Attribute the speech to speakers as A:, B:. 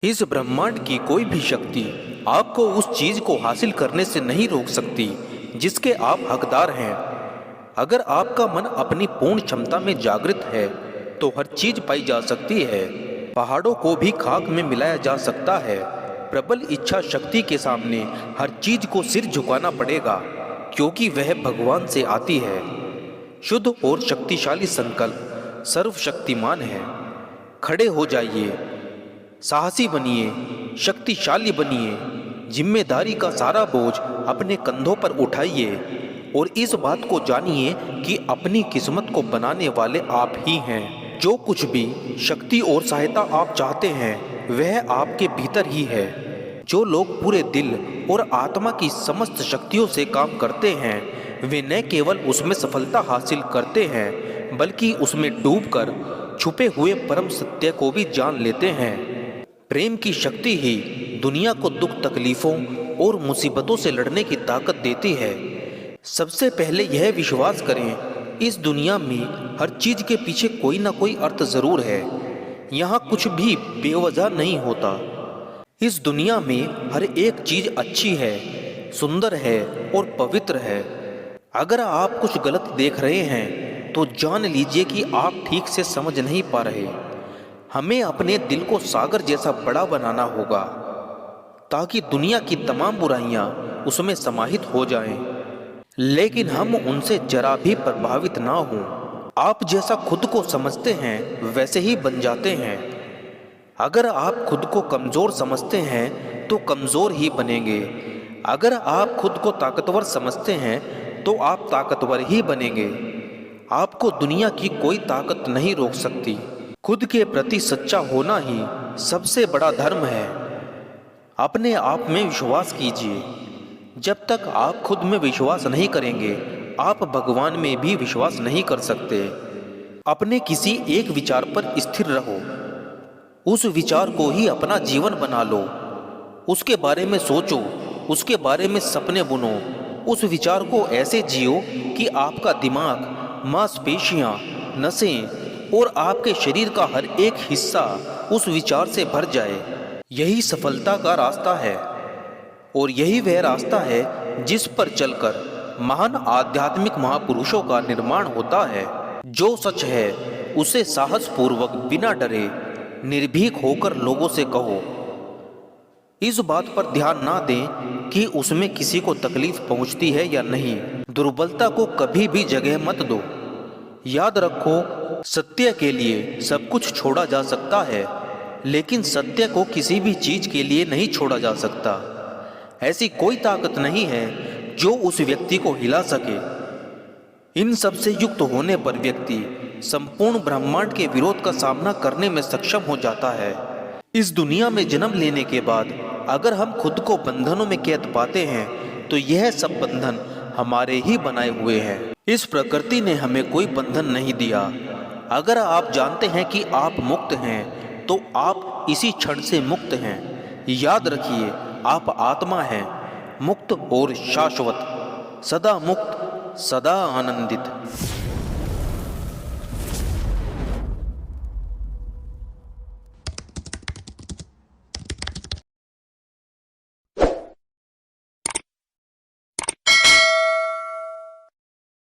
A: इस ब्रह्मांड की कोई भी शक्ति आपको उस चीज को हासिल करने से नहीं रोक सकती जिसके आप हकदार हैं। अगर आपका मन अपनी पूर्ण क्षमता में जागृत है तो हर चीज पाई जा सकती है। पहाड़ों को भी खाक में मिलाया जा सकता है। प्रबल इच्छा शक्ति के सामने हर चीज को सिर झुकाना पड़ेगा, क्योंकि वह भगवान से आती है। शुद्ध और शक्तिशाली संकल्प सर्वशक्तिमान है। खड़े हो जाइए, साहसी बनिए, शक्तिशाली बनिए, जिम्मेदारी का सारा बोझ अपने कंधों पर उठाइए और इस बात को जानिए कि अपनी किस्मत को बनाने वाले आप ही हैं। जो कुछ भी शक्ति और सहायता आप चाहते हैं वह आपके भीतर ही है। जो लोग पूरे दिल और आत्मा की समस्त शक्तियों से काम करते हैं वे न केवल उसमें सफलता हासिल करते हैं बल्कि उसमें डूबकर छुपे हुए परम सत्य को भी जान लेते हैं। प्रेम की शक्ति ही दुनिया को दुख तकलीफों और मुसीबतों से लड़ने की ताकत देती है। सबसे पहले यह विश्वास करें, इस दुनिया में हर चीज के पीछे कोई ना कोई अर्थ जरूर है। यहाँ कुछ भी बेवजह नहीं होता। इस दुनिया में हर एक चीज अच्छी है, सुंदर है और पवित्र है। अगर आप कुछ गलत देख रहे हैं तो जान लीजिए कि आप ठीक से समझ नहीं पा रहे। हमें अपने दिल को सागर जैसा बड़ा बनाना होगा ताकि दुनिया की तमाम बुराइयां उसमें समाहित हो जाएं, लेकिन हम उनसे जरा भी प्रभावित ना हों। आप जैसा खुद को समझते हैं वैसे ही बन जाते हैं। अगर आप खुद को कमजोर समझते हैं तो कमजोर ही बनेंगे। अगर आप खुद को ताकतवर समझते हैं तो आप ताकतवर ही बनेंगे। आपको दुनिया की कोई ताकत नहीं रोक सकती। खुद के प्रति सच्चा होना ही सबसे बड़ा धर्म है। अपने आप में विश्वास कीजिए। जब तक आप खुद में विश्वास नहीं करेंगे आप भगवान में भी विश्वास नहीं कर सकते। अपने किसी एक विचार पर स्थिर रहो, उस विचार को ही अपना जीवन बना लो। उसके बारे में सोचो, उसके बारे में सपने बुनो। उस विचार को ऐसे जियो कि आपका दिमाग, मांसपेशियां, नसें और आपके शरीर का हर एक हिस्सा उस विचार से भर जाए। यही सफलता का रास्ता है और यही वह रास्ता है जिस पर चलकर महान आध्यात्मिक महापुरुषों का निर्माण होता है। जो सच है उसे साहस पूर्वक बिना डरे निर्भीक होकर लोगों से कहो। इस बात पर ध्यान ना दें कि उसमें किसी को तकलीफ पहुंचती है या नहीं। दुर्बलता को कभी भी जगह मत दो। याद रखो, सत्य के लिए सब कुछ छोड़ा जा सकता है, लेकिन सत्य को किसी भी चीज के लिए नहीं छोड़ा जा सकता। ऐसी कोई ताकत नहीं है जो उस व्यक्ति को हिला सके। इन सब से युक्त होने पर व्यक्ति संपूर्ण ब्रह्मांड के विरोध का सामना करने में सक्षम हो जाता है। इस दुनिया में जन्म लेने के बाद अगर हम खुद को बंधनों में कैद पाते हैं तो यह सब बंधन हमारे ही बनाए हुए हैं। इस प्रकृति ने हमें कोई बंधन नहीं दिया। अगर आप जानते हैं कि आप मुक्त हैं तो आप इसी क्षण से मुक्त हैं। याद रखिए, आप आत्मा हैं, मुक्त और शाश्वत, सदा मुक्त, सदा आनंदित।